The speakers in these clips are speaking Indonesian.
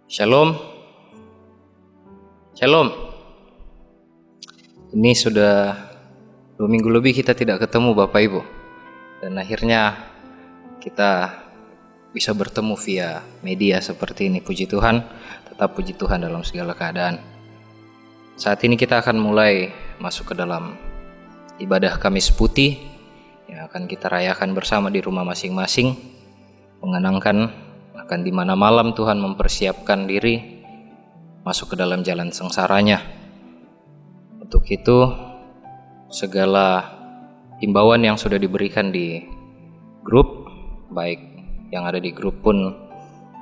Shalom, shalom. Ini sudah 2 minggu lebih kita tidak ketemu Bapak Ibu. Dan akhirnya kita bisa bertemu via media seperti ini. Puji Tuhan, tetap puji Tuhan dalam segala keadaan. Saat ini kita akan mulai masuk ke dalam ibadah Kamis Putih yang akan kita rayakan bersama di rumah masing-masing, mengenangkan akan di mana malam Tuhan mempersiapkan diri masuk ke dalam jalan sengsaranya. Untuk itu, segala himbauan yang sudah diberikan di grup, baik yang ada di grup pun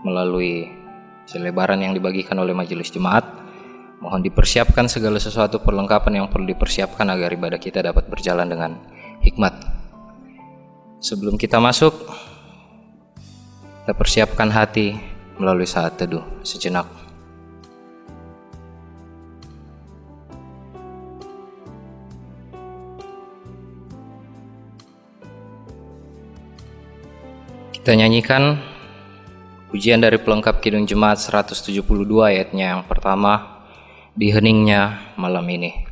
melalui selebaran yang dibagikan oleh majelis jemaat, mohon dipersiapkan segala sesuatu perlengkapan yang perlu dipersiapkan agar ibadah kita dapat berjalan dengan hikmat. Sebelum kita masuk, kita persiapkan hati melalui saat teduh sejenak. Kita nyanyikan pujian dari pelengkap Kidung Jemaat 172 ayatnya yang pertama, di heningnya malam ini.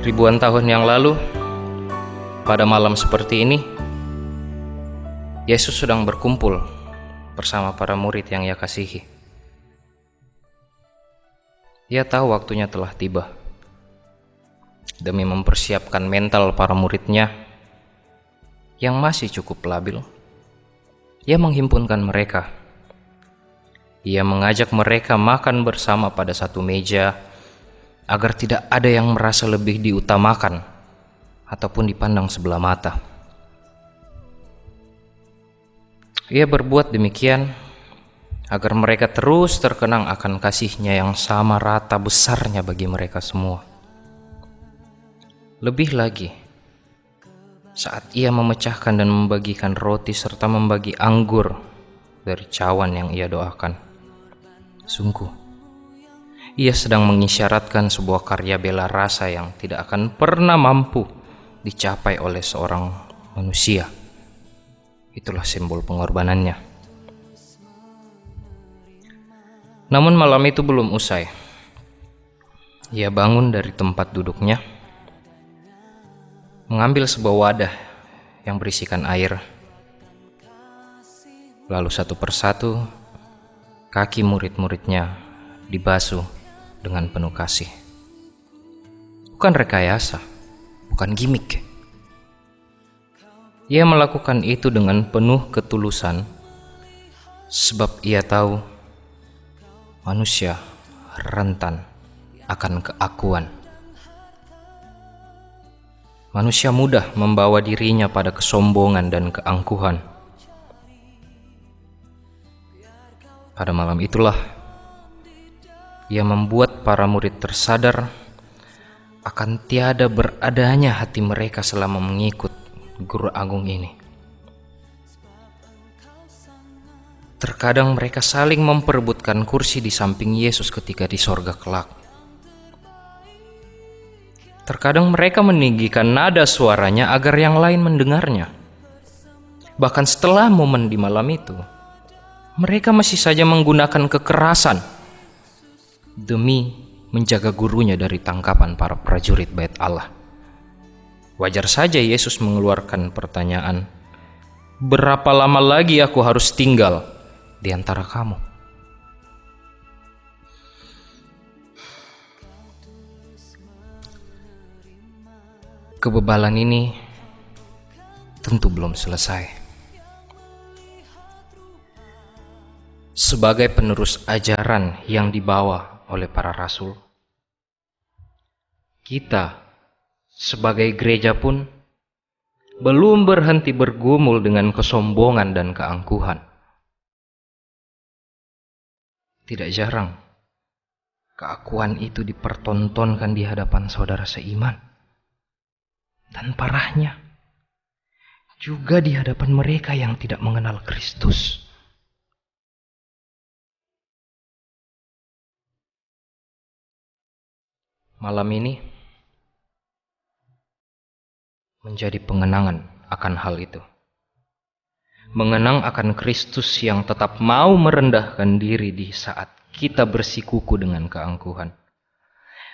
Ribuan tahun yang lalu, pada malam seperti ini, Yesus sedang berkumpul bersama para murid yang Ia kasihi. Ia tahu waktunya telah tiba. Demi mempersiapkan mental para muridnya yang masih cukup labil, Ia menghimpunkan mereka. Ia mengajak mereka makan bersama pada satu meja, agar tidak ada yang merasa lebih diutamakan ataupun dipandang sebelah mata. Ia berbuat demikian agar mereka terus terkenang akan kasih-Nya yang sama rata besarnya bagi mereka semua. Lebih lagi, saat Ia memecahkan dan membagikan roti serta membagi anggur dari cawan yang Ia doakan, sungguh Ia sedang mengisyaratkan sebuah karya bela rasa yang tidak akan pernah mampu dicapai oleh seorang manusia. Itulah simbol pengorbanannya. Namun malam itu belum usai. Ia bangun dari tempat duduknya, mengambil sebuah wadah yang berisikan air. Lalu satu persatu kaki murid-muridnya dibasuh dengan penuh kasih. Bukan rekayasa, bukan gimmick. Ia melakukan itu dengan penuh ketulusan, sebab ia tahu manusia rentan akan keakuan. Manusia mudah membawa dirinya pada kesombongan dan keangkuhan. Pada malam itulah ia membuat para murid tersadar akan tiada beradanya hati mereka selama mengikut guru agung ini. Terkadang mereka saling memperebutkan kursi di samping Yesus ketika di sorga kelak. Terkadang mereka meninggikan nada suaranya agar yang lain mendengarnya. Bahkan setelah momen di malam itu, mereka masih saja menggunakan kekerasan demi menjaga gurunya dari tangkapan para prajurit Bait Allah. Wajar saja Yesus mengeluarkan pertanyaan, "Berapa lama lagi aku harus tinggal di antara kamu?" Kebebalan ini tentu belum selesai. Sebagai penerus ajaran yang dibawa oleh para rasul, kita sebagai gereja pun belum berhenti bergumul dengan kesombongan dan keangkuhan. Tidak jarang keakuan itu dipertontonkan di hadapan saudara seiman. Dan parahnya, juga di hadapan mereka yang tidak mengenal Kristus. Malam ini menjadi pengenangan akan hal itu. Mengenang akan Kristus yang tetap mau merendahkan diri di saat kita bersikuku dengan keangkuhan.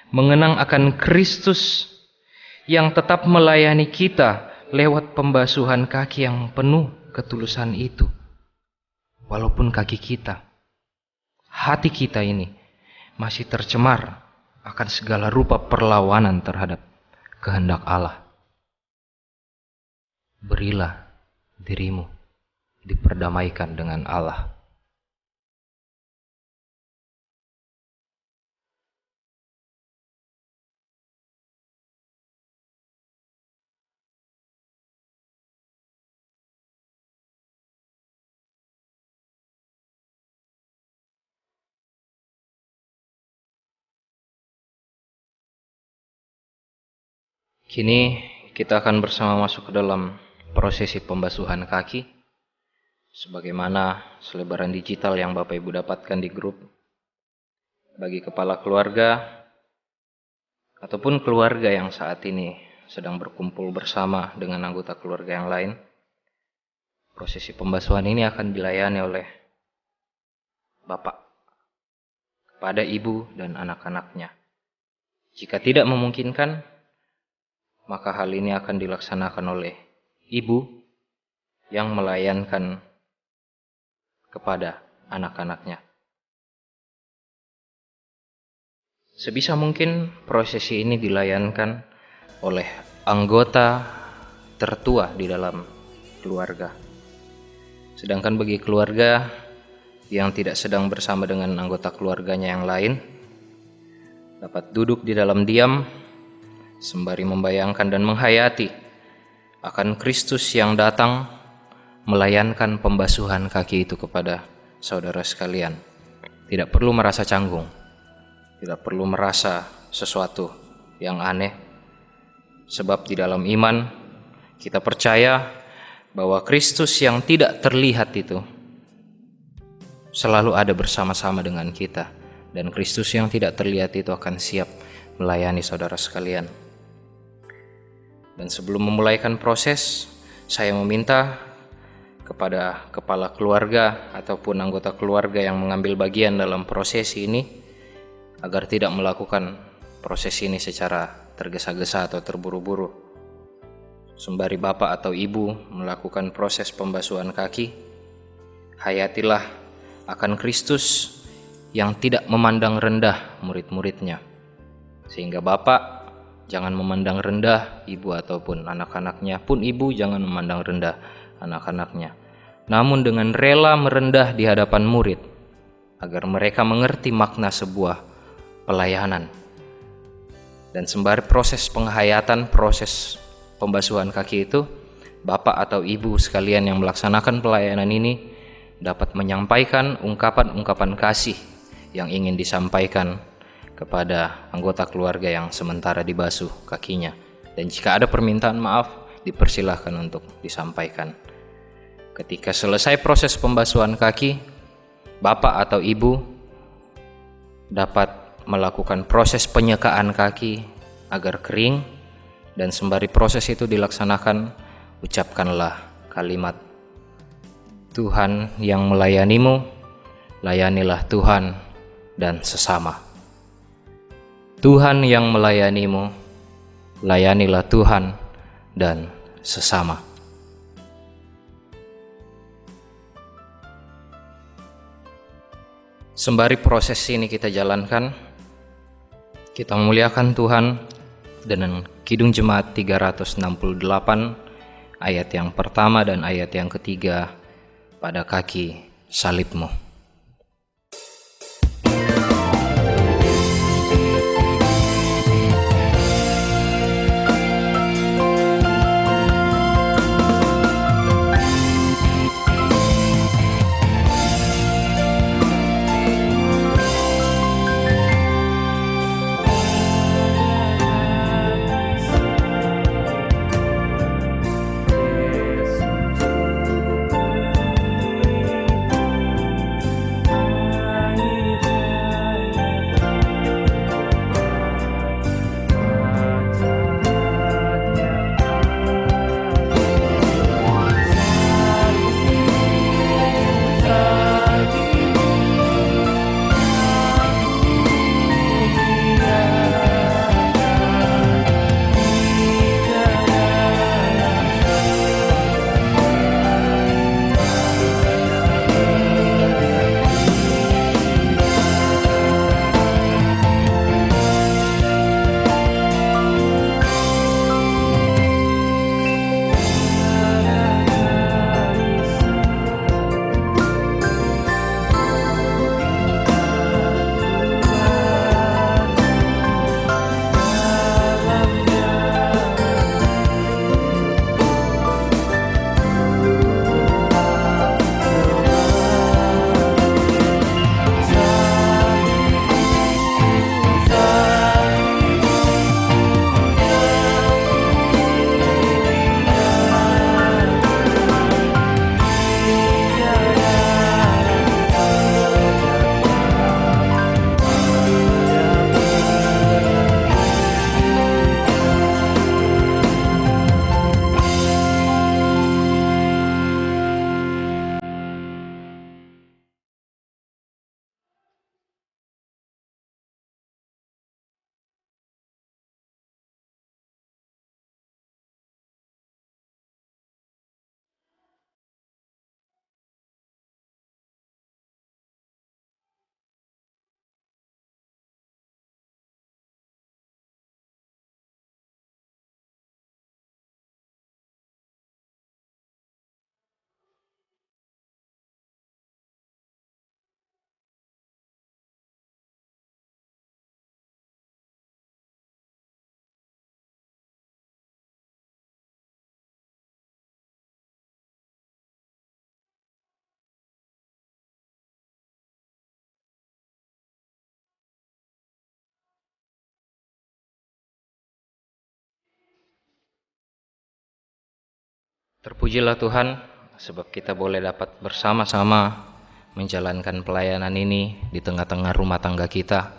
Mengenang akan Kristus yang tetap melayani kita lewat pembasuhan kaki yang penuh ketulusan itu. Walaupun kaki kita, hati kita ini masih tercemar akan segala rupa perlawanan terhadap kehendak Allah. Berilah dirimu diperdamaikan dengan Allah. Kini kita akan bersama masuk ke dalam prosesi pembasuhan kaki, sebagaimana selebaran digital yang Bapak Ibu dapatkan di grup. Bagi kepala keluarga ataupun keluarga yang saat ini sedang berkumpul bersama dengan anggota keluarga yang lain, prosesi pembasuhan ini akan dilayani oleh Bapak kepada ibu dan anak-anaknya. Jika tidak memungkinkan, maka hal ini akan dilaksanakan oleh ibu yang melayankan kepada anak-anaknya. Sebisa mungkin prosesi ini dilayankan oleh anggota tertua di dalam keluarga. Sedangkan bagi keluarga yang tidak sedang bersama dengan anggota keluarganya yang lain, dapat duduk di dalam diam sembari membayangkan dan menghayati akan Kristus yang datang melayankan pembasuhan kaki itu kepada saudara sekalian. Tidak perlu merasa canggung, tidak perlu merasa sesuatu yang aneh, sebab di dalam iman kita percaya bahwa Kristus yang tidak terlihat itu selalu ada bersama-sama dengan kita, dan Kristus yang tidak terlihat itu akan siap melayani saudara sekalian. Dan sebelum memulaikan proses, saya meminta kepada kepala keluarga ataupun anggota keluarga yang mengambil bagian dalam prosesi ini agar tidak melakukan proses ini secara tergesa-gesa atau terburu-buru. Sembari bapak atau ibu melakukan proses pembasuhan kaki, hayatilah akan Kristus yang tidak memandang rendah murid-muridnya. Sehingga bapak jangan memandang rendah ibu ataupun anak-anaknya, pun ibu jangan memandang rendah anak-anaknya. Namun dengan rela merendah di hadapan murid, agar mereka mengerti makna sebuah pelayanan. Dan sembari proses penghayatan, proses pembasuhan kaki itu, bapak atau ibu sekalian yang melaksanakan pelayanan ini dapat menyampaikan ungkapan-ungkapan kasih yang ingin disampaikan kepada anggota keluarga yang sementara dibasuh kakinya. Dan jika ada permintaan maaf, dipersilahkan untuk disampaikan. Ketika selesai proses pembasuhan kaki, bapak atau ibu dapat melakukan proses penyekaan kaki agar kering, dan sembari proses itu dilaksanakan, ucapkanlah kalimat, Tuhan yang melayanimu, layanilah Tuhan dan sesama. Tuhan yang melayanimu, layanilah Tuhan dan sesama. Sembari proses ini kita jalankan, kita memuliakan Tuhan dengan Kidung Jemaat 368 ayat yang pertama dan ayat yang ketiga, pada kaki salibmu. Terpujilah Tuhan, sebab kita boleh dapat bersama-sama menjalankan pelayanan ini di tengah-tengah rumah tangga kita.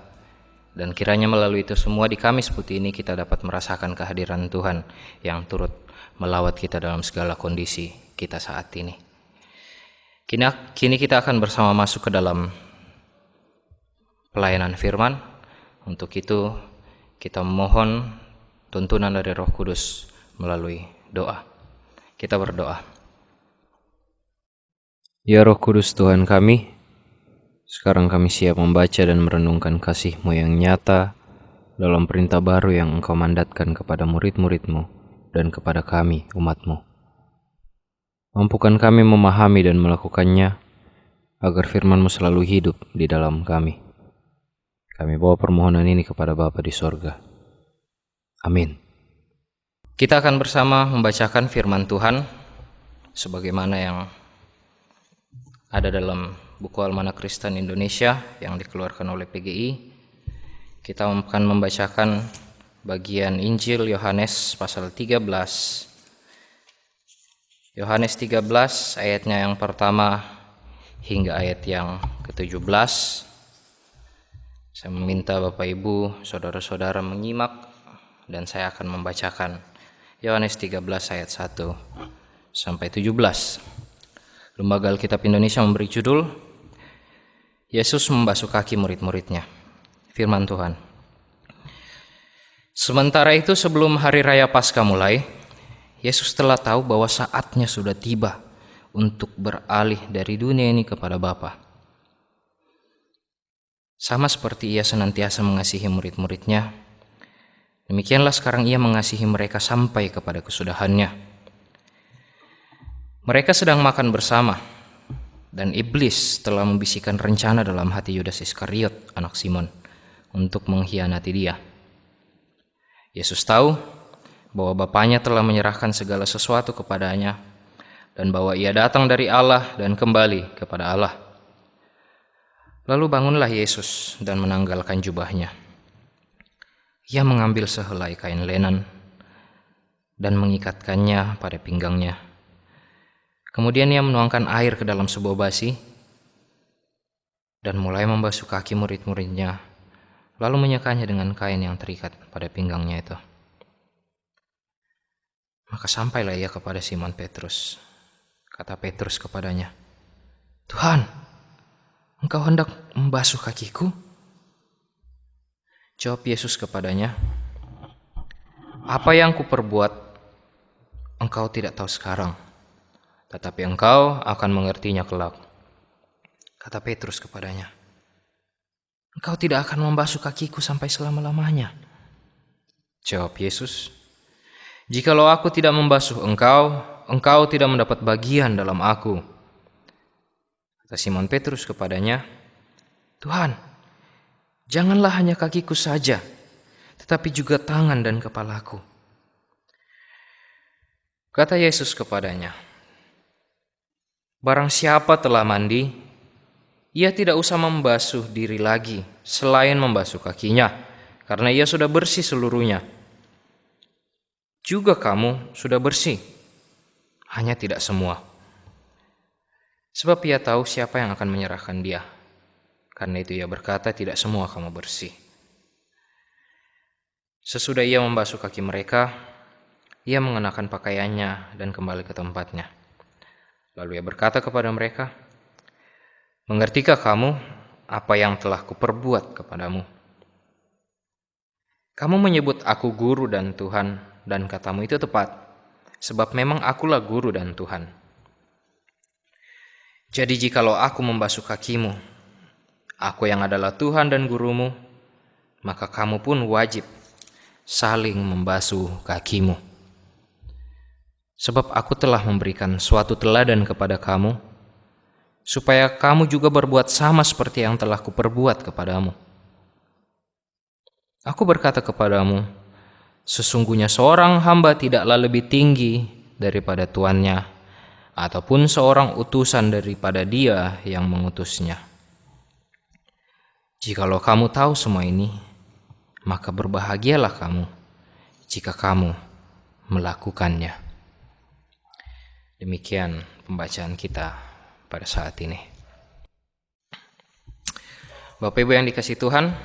Dan kiranya melalui itu semua di Kamis Putih ini kita dapat merasakan kehadiran Tuhan yang turut melawat kita dalam segala kondisi kita saat ini. Kini kita akan bersama masuk ke dalam pelayanan firman. Untuk itu kita memohon tuntunan dari Roh Kudus melalui doa. Kita berdoa. Ya Roh Kudus Tuhan kami, sekarang kami siap membaca dan merenungkan kasih-Mu yang nyata dalam perintah baru yang Engkau mandatkan kepada murid-murid-Mu dan kepada kami, umat-Mu. Mampukan kami memahami dan melakukannya, agar firman-Mu selalu hidup di dalam kami. Kami bawa permohonan ini kepada Bapa di sorga. Amin. Kita akan bersama membacakan firman Tuhan, sebagaimana yang ada dalam buku Almanak Kristen Indonesia yang dikeluarkan oleh PGI. Kita akan membacakan bagian Injil Yohanes pasal 13. Yohanes 13 ayatnya yang pertama hingga ayat yang ke-17. Saya meminta Bapak Ibu, saudara-saudara menyimak dan saya akan membacakan Yohanes 13 ayat 1 sampai 17. Lembaga Alkitab Indonesia memberi judul Yesus membasuh kaki murid-muridnya. Firman Tuhan. Sementara itu sebelum hari raya Paskah mulai, Yesus telah tahu bahwa saatnya sudah tiba untuk beralih dari dunia ini kepada Bapa. Sama seperti Ia senantiasa mengasihi murid-muridnya, demikianlah sekarang Ia mengasihi mereka sampai kepada kesudahannya. Mereka sedang makan bersama, dan iblis telah membisikkan rencana dalam hati Yudas Iskariot, anak Simon, untuk mengkhianati Dia. Yesus tahu bahwa Bapanya telah menyerahkan segala sesuatu kepadanya, dan bahwa Ia datang dari Allah dan kembali kepada Allah. Lalu bangunlah Yesus dan menanggalkan jubahnya. Ia mengambil sehelai kain lenan dan mengikatkannya pada pinggangnya. Kemudian Ia menuangkan air ke dalam sebuah basi dan mulai membasuh kaki murid-muridnya, lalu menyekanya dengan kain yang terikat pada pinggangnya itu. Maka sampailah Ia kepada Simon Petrus. Kata Petrus kepadanya, "Tuhan, Engkau hendak membasuh kakiku?" Jawab Yesus kepadanya, "Apa yang kuperbuat, engkau tidak tahu sekarang, tetapi engkau akan mengertinya kelak." Kata Petrus kepadanya, "Engkau tidak akan membasuh kakiku sampai selama-lamanya." Jawab Yesus, "Jikalau aku tidak membasuh engkau, engkau tidak mendapat bagian dalam aku." Kata Simon Petrus kepadanya, "Tuhan, janganlah hanya kakiku saja, tetapi juga tangan dan kepalaku." Kata Yesus kepadanya, "Barang siapa telah mandi, ia tidak usah membasuh diri lagi selain membasuh kakinya, karena ia sudah bersih seluruhnya. Juga kamu sudah bersih, hanya tidak semua. Sebab Ia tahu siapa yang akan menyerahkan Dia. Karena itu Ia berkata, tidak semua kamu bersih." Sesudah Ia membasuh kaki mereka, Ia mengenakan pakaiannya dan kembali ke tempatnya. Lalu Ia berkata kepada mereka, "Mengertikah kamu apa yang telah kuperbuat kepadamu? Kamu menyebut aku guru dan Tuhan, dan katamu itu tepat, sebab memang akulah guru dan Tuhan. Jadi jikalau aku membasuh kakimu, aku yang adalah Tuhan dan gurumu, maka kamu pun wajib saling membasuh kakimu. Sebab aku telah memberikan suatu teladan kepada kamu, supaya kamu juga berbuat sama seperti yang telah kuperbuat kepadamu. Aku berkata kepadamu, sesungguhnya seorang hamba tidaklah lebih tinggi daripada tuannya, ataupun seorang utusan daripada dia yang mengutusnya. Jikalau kamu tahu semua ini, maka berbahagialah kamu jika kamu melakukannya." Demikian pembacaan kita pada saat ini. Bapak Ibu yang dikasihi Tuhan,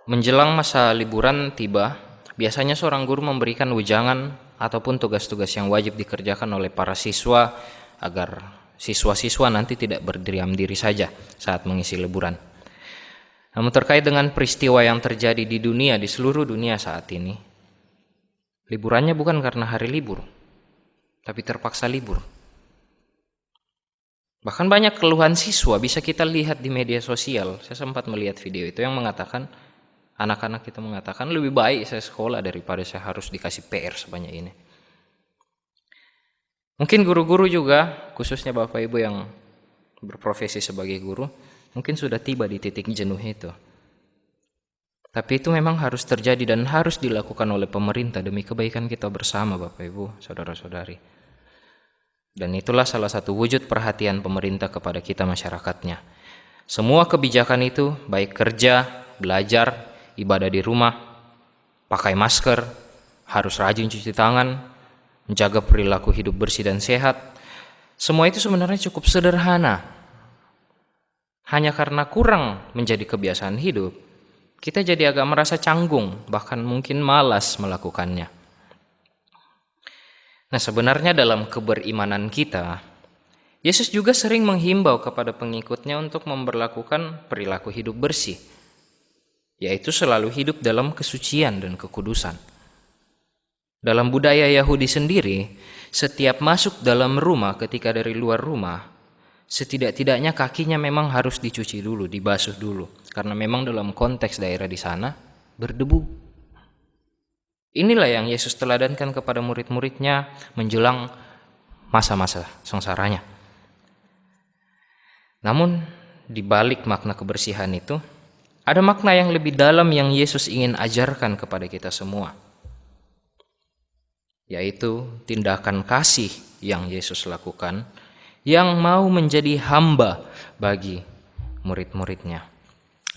menjelang masa liburan tiba, biasanya seorang guru memberikan wejangan ataupun tugas-tugas yang wajib dikerjakan oleh para siswa agar siswa-siswa nanti tidak berdiam diri saja saat mengisi liburan. Namun terkait dengan peristiwa yang terjadi di dunia, di seluruh dunia saat ini, liburannya bukan karena hari libur, tapi terpaksa libur. Bahkan banyak keluhan siswa bisa kita lihat di media sosial. Saya sempat melihat video itu yang mengatakan, anak-anak kita mengatakan, lebih baik saya sekolah daripada saya harus dikasih PR sebanyak ini. Mungkin guru-guru juga, khususnya Bapak Ibu yang berprofesi sebagai guru, mungkin sudah tiba di titik jenuh itu. Tapi itu memang harus terjadi dan harus dilakukan oleh pemerintah demi kebaikan kita bersama, Bapak Ibu, saudara-saudari. Dan itulah salah satu wujud perhatian pemerintah kepada kita masyarakatnya. Semua kebijakan itu, baik kerja, belajar, ibadah di rumah, pakai masker, harus rajin cuci tangan, menjaga perilaku hidup bersih dan sehat, semua itu sebenarnya cukup sederhana. Hanya karena kurang menjadi kebiasaan hidup, kita jadi agak merasa canggung, bahkan mungkin malas melakukannya. Nah, sebenarnya dalam keberimanan kita, Yesus juga sering menghimbau kepada pengikutnya untuk memberlakukan perilaku hidup bersih, yaitu selalu hidup dalam kesucian dan kekudusan. Dalam budaya Yahudi sendiri, setiap masuk dalam rumah ketika dari luar rumah, setidak-tidaknya kakinya memang harus dicuci dulu, dibasuh dulu, karena memang dalam konteks daerah di sana berdebu. Inilah yang Yesus teladankan kepada murid-muridnya menjelang masa-masa sengsaranya. Namun di balik makna kebersihan itu, ada makna yang lebih dalam yang Yesus ingin ajarkan kepada kita semua, yaitu tindakan kasih yang Yesus lakukan, yang mau menjadi hamba bagi murid-muridnya.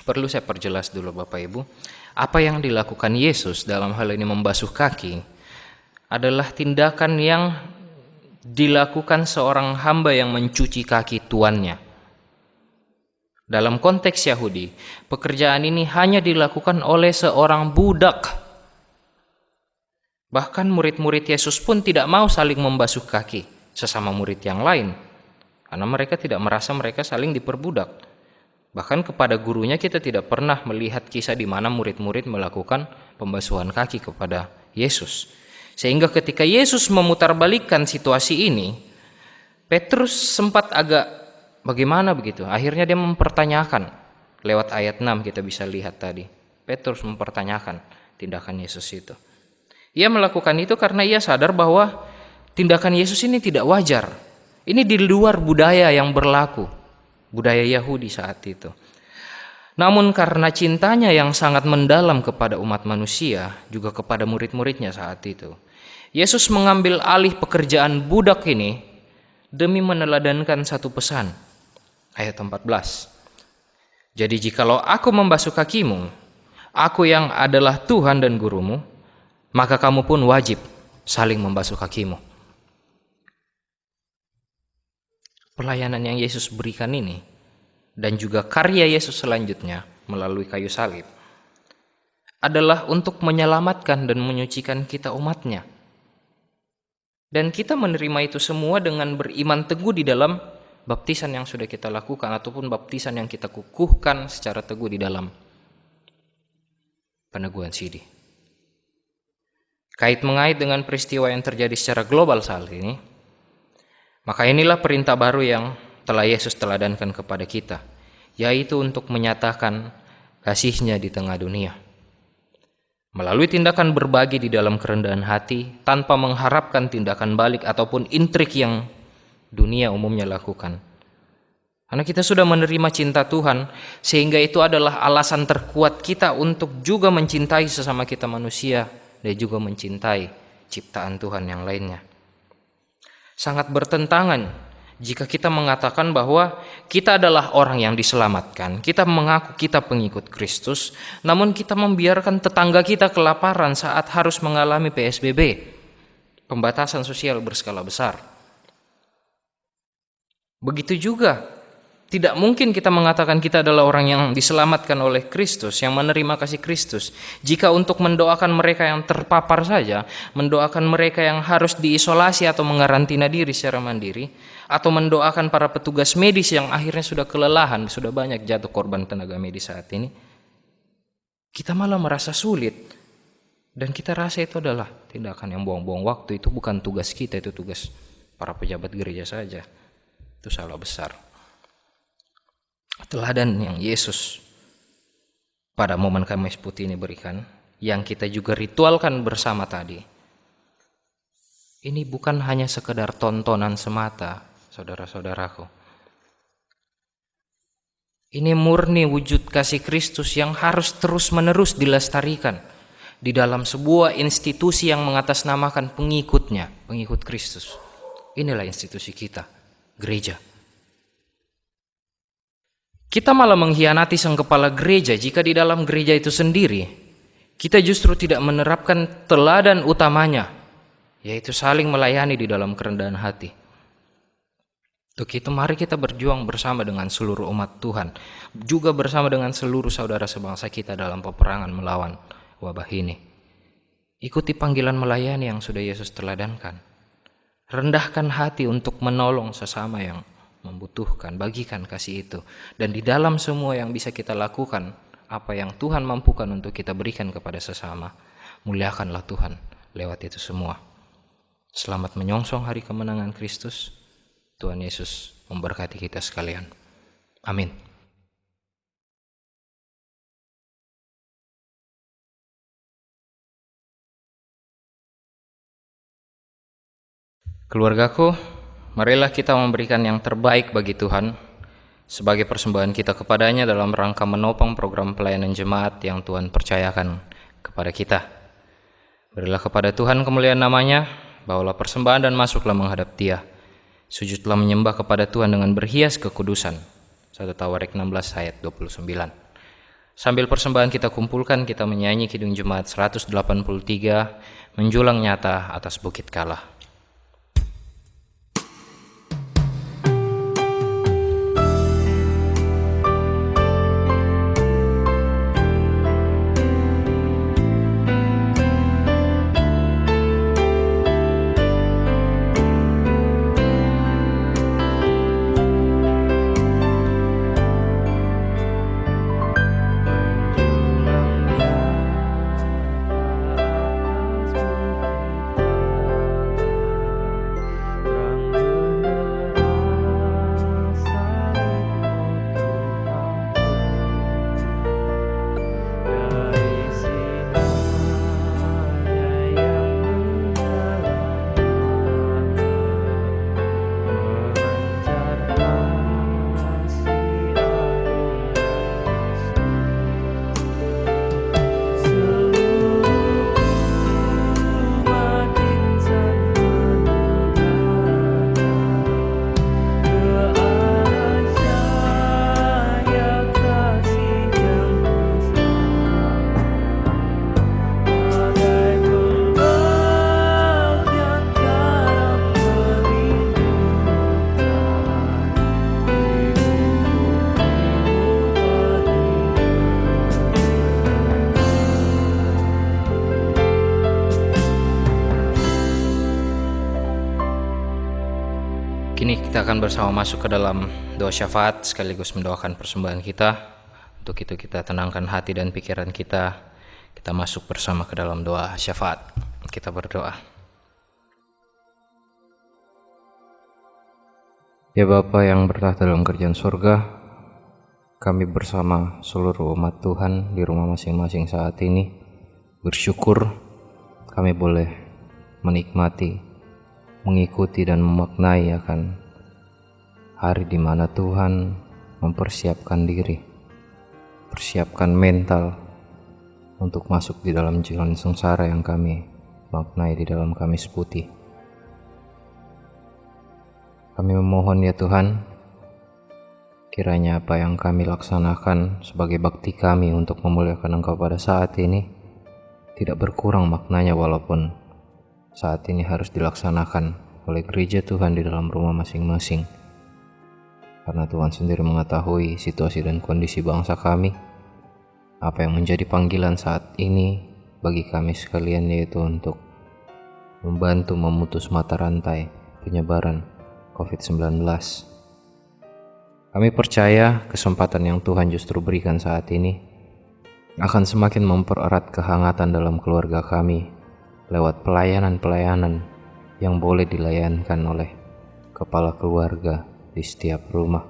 Perlu saya perjelas dulu Bapak Ibu, apa yang dilakukan Yesus dalam hal ini membasuh kaki adalah tindakan yang dilakukan seorang hamba yang mencuci kaki tuannya. Dalam konteks Yahudi, pekerjaan ini hanya dilakukan oleh seorang budak. Bahkan murid-murid Yesus pun tidak mau saling membasuh kaki sesama murid yang lain, karena mereka tidak merasa mereka saling diperbudak. Bahkan kepada gurunya kita tidak pernah melihat kisah di mana murid-murid melakukan pembasuhan kaki kepada Yesus. Sehingga ketika Yesus memutarbalikkan situasi ini, Petrus sempat agak bagaimana begitu. Akhirnya dia mempertanyakan, lewat ayat 6 kita bisa lihat tadi. Petrus mempertanyakan tindakan Yesus itu. Ia melakukan itu karena ia sadar bahwa tindakan Yesus ini tidak wajar. Ini di luar budaya yang berlaku, budaya Yahudi saat itu. Namun karena cintanya yang sangat mendalam kepada umat manusia, juga kepada murid-muridnya saat itu, Yesus mengambil alih pekerjaan budak ini demi meneladankan satu pesan. Ayat 14. Jadi jikalau aku membasuh kakimu, aku yang adalah Tuhan dan gurumu, maka kamu pun wajib saling membasuh kakimu. Pelayanan yang Yesus berikan ini dan juga karya Yesus selanjutnya melalui kayu salib adalah untuk menyelamatkan dan menyucikan kita umatnya. Dan kita menerima itu semua dengan beriman teguh di dalam baptisan yang sudah kita lakukan ataupun baptisan yang kita kukuhkan secara teguh di dalam peneguhan sidi. Kait mengait dengan peristiwa yang terjadi secara global saat ini, maka inilah perintah baru yang telah Yesus teladankan kepada kita, yaitu untuk menyatakan kasih-Nya di tengah dunia. Melalui tindakan berbagi di dalam kerendahan hati, tanpa mengharapkan tindakan balik ataupun intrik yang dunia umumnya lakukan. Karena kita sudah menerima cinta Tuhan, sehingga itu adalah alasan terkuat kita untuk juga mencintai sesama kita manusia, dan juga mencintai ciptaan Tuhan yang lainnya. Sangat bertentangan jika kita mengatakan bahwa kita adalah orang yang diselamatkan, kita mengaku kita pengikut Kristus, namun kita membiarkan tetangga kita kelaparan saat harus mengalami PSBB, pembatasan sosial berskala besar. Begitu juga Tidak mungkin kita mengatakan kita adalah orang yang diselamatkan oleh Kristus, yang menerima kasih Kristus, jika untuk mendoakan mereka yang terpapar saja, mendoakan mereka yang harus diisolasi atau mengarantina diri secara mandiri, atau mendoakan para petugas medis yang akhirnya sudah kelelahan, sudah banyak jatuh korban tenaga medis saat ini, kita malah merasa sulit. Dan kita rasa itu adalah tindakan yang buang-buang waktu. Itu bukan tugas kita, itu tugas para pejabat gereja saja. Itu salah besar. Teladan yang Yesus pada momen Kamis Putih ini berikan, yang kita juga ritualkan bersama tadi, ini bukan hanya sekedar tontonan semata, saudara-saudaraku. Ini murni wujud kasih Kristus yang harus terus-menerus dilestarikan di dalam sebuah institusi yang mengatasnamakan pengikutnya, pengikut Kristus. Inilah institusi kita, gereja. Kita malah mengkhianati sang kepala gereja jika di dalam gereja itu sendiri kita justru tidak menerapkan teladan utamanya, yaitu saling melayani di dalam kerendahan hati. Untuk itu mari kita berjuang bersama dengan seluruh umat Tuhan, juga bersama dengan seluruh saudara sebangsa kita dalam peperangan melawan wabah ini. Ikuti panggilan melayani yang sudah Yesus teladankan. Rendahkan hati untuk menolong sesama yang membutuhkan, bagikan kasih itu. Dan di dalam semua yang bisa kita lakukan, apa yang Tuhan mampukan untuk kita berikan kepada sesama, muliakanlah Tuhan lewat itu semua. Selamat menyongsong hari kemenangan Kristus. Tuhan Yesus memberkati kita sekalian. Amin. Keluargaku, marilah kita memberikan yang terbaik bagi Tuhan sebagai persembahan kita kepadanya dalam rangka menopang program pelayanan jemaat yang Tuhan percayakan kepada kita. Berilah kepada Tuhan kemuliaan namanya, bawalah persembahan dan masuklah menghadap Dia. Sujudlah menyembah kepada Tuhan dengan berhias kekudusan. 1 Tawarik 16 ayat 29. Sambil persembahan kita kumpulkan, kita menyanyi Kidung Jemaat 183, Menjulang Nyata Atas Bukit Kala. Kini kita akan bersama masuk ke dalam doa syafaat sekaligus mendoakan persembahan kita. Untuk itu kita tenangkan hati dan pikiran kita. Kita masuk bersama ke dalam doa syafaat. Kita berdoa. Ya Bapa yang bertahta dalam kerajaan surga, kami bersama seluruh umat Tuhan di rumah masing-masing saat ini bersyukur kami boleh menikmati, mengikuti dan memaknai akan hari di mana Tuhan mempersiapkan diri, persiapkan mental untuk masuk di dalam jalan sengsara yang kami maknai di dalam Kamis Putih. Kami memohon ya Tuhan, kiranya apa yang kami laksanakan sebagai bakti kami untuk memuliakan Engkau pada saat ini tidak berkurang maknanya, walaupun saat ini harus dilaksanakan oleh gereja Tuhan di dalam rumah masing-masing. karena Tuhan sendiri mengetahui situasi dan kondisi bangsa kami. Apa yang menjadi panggilan saat ini bagi kami sekalian yaitu untuk membantu memutus mata rantai penyebaran COVID-19. Kami percaya kesempatan yang Tuhan justru berikan saat ini akan semakin mempererat kehangatan dalam keluarga kami lewat pelayanan-pelayanan yang boleh dilayankan oleh kepala keluarga di setiap rumah,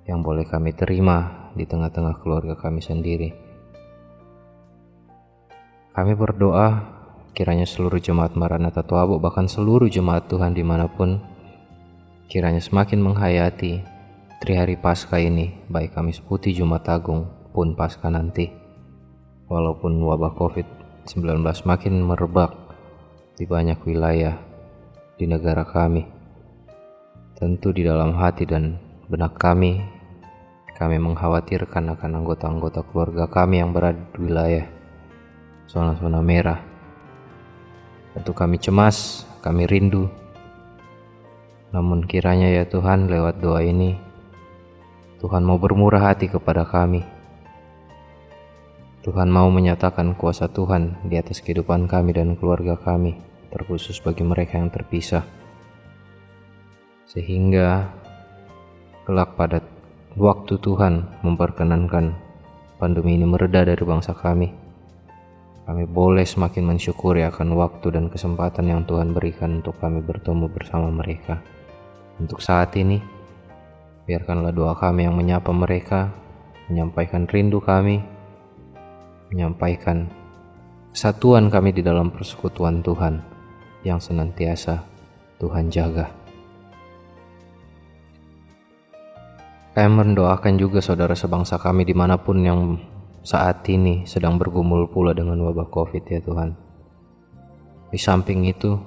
yang boleh kami terima di tengah-tengah keluarga kami sendiri. Kami berdoa kiranya seluruh jemaat Maranatha Toabo, bahkan seluruh jemaat Tuhan dimanapun, kiranya semakin menghayati Trihari Paskah ini, baik Kamis Putih, Jumat Agung, pun Paskah nanti. Walaupun wabah COVID-19 makin merebak di banyak wilayah di negara kami, tentu di dalam hati dan benak kami mengkhawatirkan akan anggota-anggota keluarga kami yang berada di wilayah zona-zona merah. Tentu kami cemas, kami rindu. Namun kiranya ya Tuhan, lewat doa ini Tuhan mau bermurah hati kepada kami. Tuhan mau menyatakan kuasa Tuhan di atas kehidupan kami dan keluarga kami, terkhusus bagi mereka yang terpisah. Sehingga kelak pada waktu Tuhan memperkenankan pandemi ini mereda dari bangsa kami boleh semakin mensyukuri akan waktu dan kesempatan yang Tuhan berikan untuk kami bertemu bersama mereka. Untuk saat ini, biarkanlah doa kami yang menyapa mereka, menyampaikan rindu kami, menyampaikan kesatuan kami di dalam persekutuan Tuhan yang senantiasa Tuhan jaga. Kami mendoakan juga saudara sebangsa kami dimanapun yang saat ini sedang bergumul pula dengan wabah COVID ya Tuhan. Di samping itu,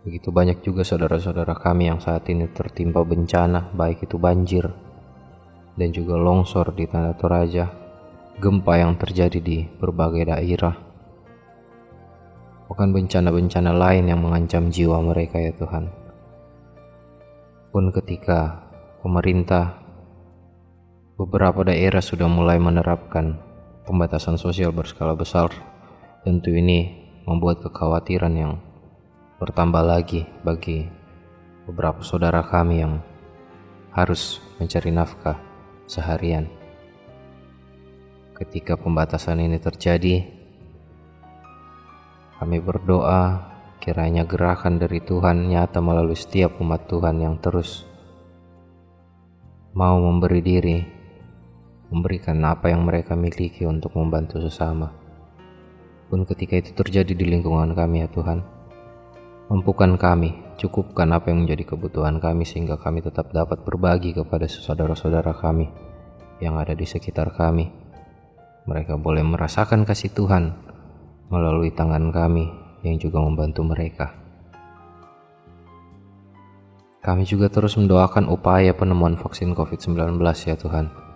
begitu banyak juga saudara-saudara kami yang saat ini tertimpa bencana, baik itu banjir dan juga longsor di Tanah Toraja, gempa yang terjadi di berbagai daerah, bukan bencana-bencana lain yang mengancam jiwa mereka ya Tuhan. Pun ketika pemerintah beberapa daerah sudah mulai menerapkan pembatasan sosial berskala besar, tentu ini membuat kekhawatiran yang bertambah lagi bagi beberapa saudara kami yang harus mencari nafkah seharian. Ketika pembatasan ini terjadi, kami berdoa kiranya gerakan dari Tuhan nyata melalui setiap umat Tuhan yang terus mau memberi diri, memberikan apa yang mereka miliki untuk membantu sesama. Pun ketika itu terjadi di lingkungan kami ya Tuhan, mampukan kami, cukupkan apa yang menjadi kebutuhan kami sehingga kami tetap dapat berbagi kepada saudara-saudara kami yang ada di sekitar kami. Mereka boleh merasakan kasih Tuhan melalui tangan kami yang juga membantu mereka. Kami juga terus mendoakan upaya penemuan vaksin COVID-19 ya Tuhan.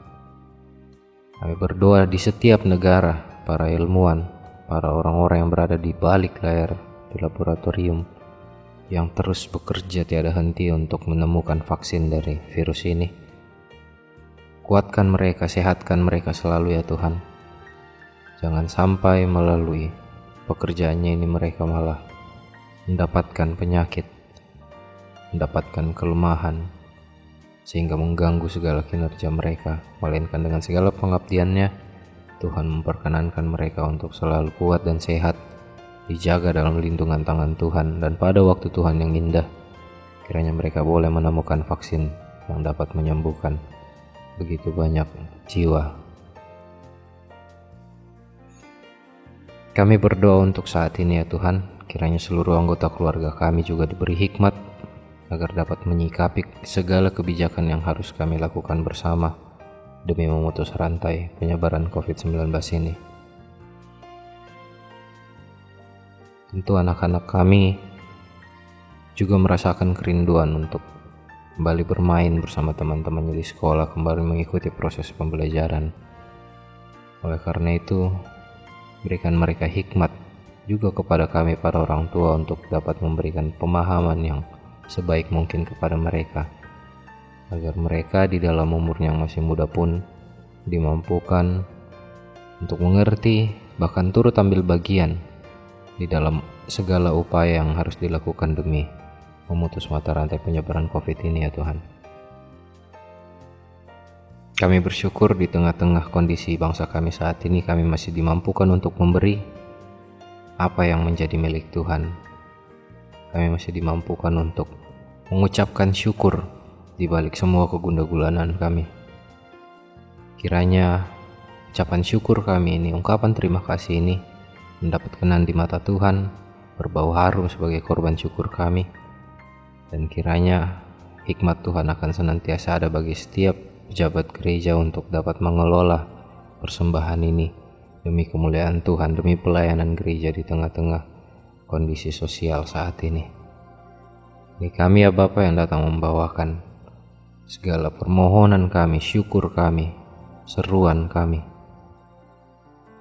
Kami berdoa di setiap negara, para ilmuwan, para orang-orang yang berada di balik layar di laboratorium yang terus bekerja tiada henti untuk menemukan vaksin dari virus ini. Kuatkan mereka, sehatkan mereka selalu ya Tuhan. Jangan sampai melalui pekerjaannya ini mereka malah mendapatkan penyakit, mendapatkan kelemahan, sehingga mengganggu segala kinerja mereka, melainkan dengan segala pengabdiannya, Tuhan memperkenankan mereka untuk selalu kuat dan sehat, dijaga dalam lindungan tangan Tuhan, dan pada waktu Tuhan yang indah, kiranya mereka boleh menemukan vaksin yang dapat menyembuhkan begitu banyak jiwa. Kami berdoa untuk saat ini ya Tuhan, kiranya seluruh anggota keluarga kami juga diberi hikmat agar dapat menyikapi segala kebijakan yang harus kami lakukan bersama demi memutus rantai penyebaran COVID-19 ini. Tentu anak-anak kami juga merasakan kerinduan untuk kembali bermain bersama teman-temannya di sekolah, kembali mengikuti proses pembelajaran. Oleh karena itu, berikan mereka hikmat juga kepada kami para orang tua untuk dapat memberikan pemahaman yang sebaik mungkin kepada mereka agar mereka di dalam umur yang masih muda pun dimampukan untuk mengerti, bahkan turut ambil bagian di dalam segala upaya yang harus dilakukan demi memutus mata rantai penyebaran COVID ini ya Tuhan. Kami bersyukur di tengah-tengah kondisi bangsa kami saat ini, kami masih dimampukan untuk memberi apa yang menjadi milik Tuhan. Kami masih dimampukan untuk mengucapkan syukur di balik semua kegundagulanan kami. Kiranya ucapan syukur kami ini, ungkapan terima kasih ini mendapat kenan di mata Tuhan, berbau harum sebagai korban syukur kami. Dan kiranya hikmat Tuhan akan senantiasa ada bagi setiap pejabat gereja untuk dapat mengelola persembahan ini demi kemuliaan Tuhan, demi pelayanan gereja di tengah-tengah kondisi sosial saat ini. Ini kami ya Bapa yang datang membawakan segala permohonan kami, syukur kami, seruan kami.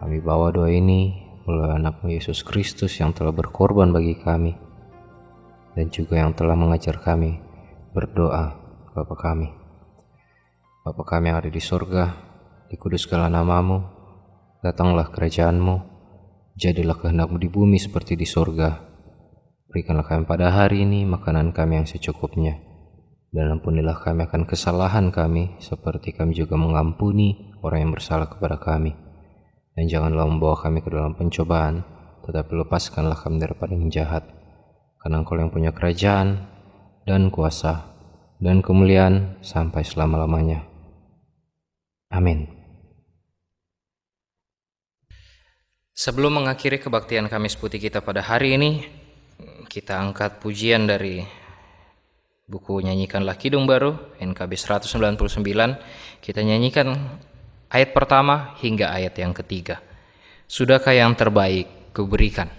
Kami bawa doa ini melalui anak-Mu Yesus Kristus yang telah berkorban bagi kami dan juga yang telah mengajar kami berdoa. Bapa kami, Bapa kami yang ada di sorga, dikuduskanlah nama-Mu, datanglah kerajaan-Mu, jadilah kehendak-Mu di bumi seperti di sorga. Berikanlah kami pada hari ini makanan kami yang secukupnya, dan ampunilah kami akan kesalahan kami, seperti kami juga mengampuni orang yang bersalah kepada kami. Dan janganlah membawa kami ke dalam pencobaan, tetapi lepaskanlah kami daripada yang jahat. Karena Engkau yang punya kerajaan, dan kuasa, dan kemuliaan sampai selama-lamanya. Amin. Sebelum mengakhiri kebaktian Kamis Putih kita pada hari ini, kita angkat pujian dari buku Nyanyikanlah Kidung Baru NKB 199. Kita nyanyikan ayat pertama hingga ayat yang ketiga. Sudahkah yang terbaik kuberikan?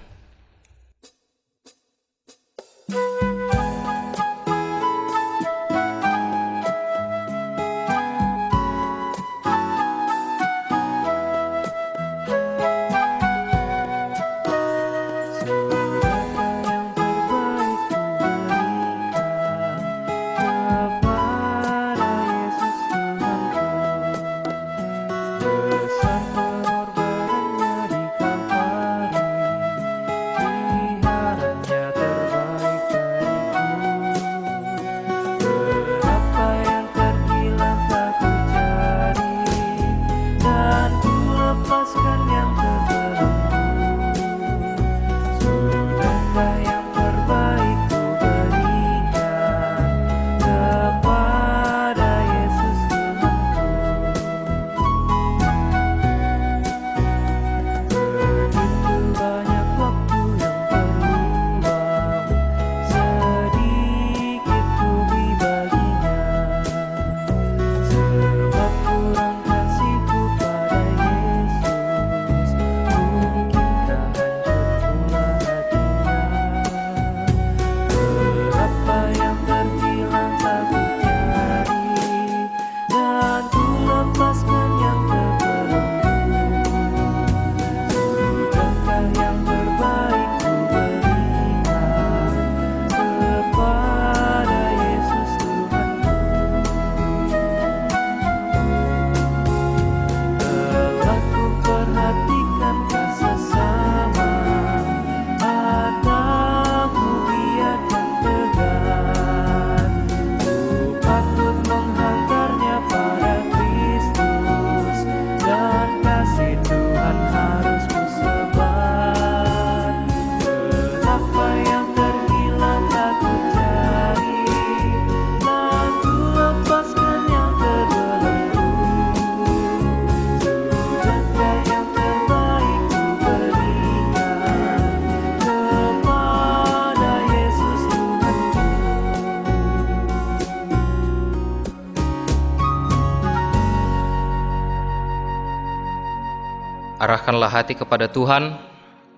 Arahkanlah hati kepada Tuhan,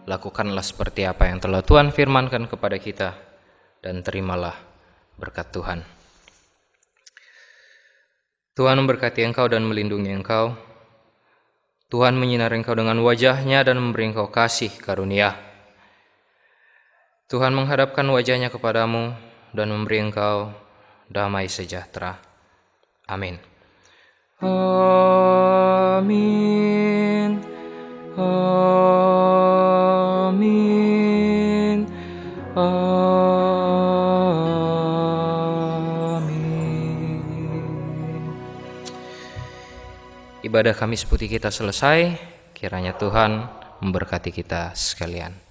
lakukanlah seperti apa yang telah Tuhan firmankan kepada kita, dan terimalah berkat Tuhan. Tuhan memberkati engkau dan melindungi engkau. Tuhan menyinari engkau dengan wajah-Nya dan memberi engkau kasih karunia. Tuhan menghadapkan wajah-Nya kepadamu dan memberi engkau damai sejahtera. Amin. Amin. Amin. Amin. Ibadah Kamis Putih kita selesai. Kiranya Tuhan memberkati kita sekalian.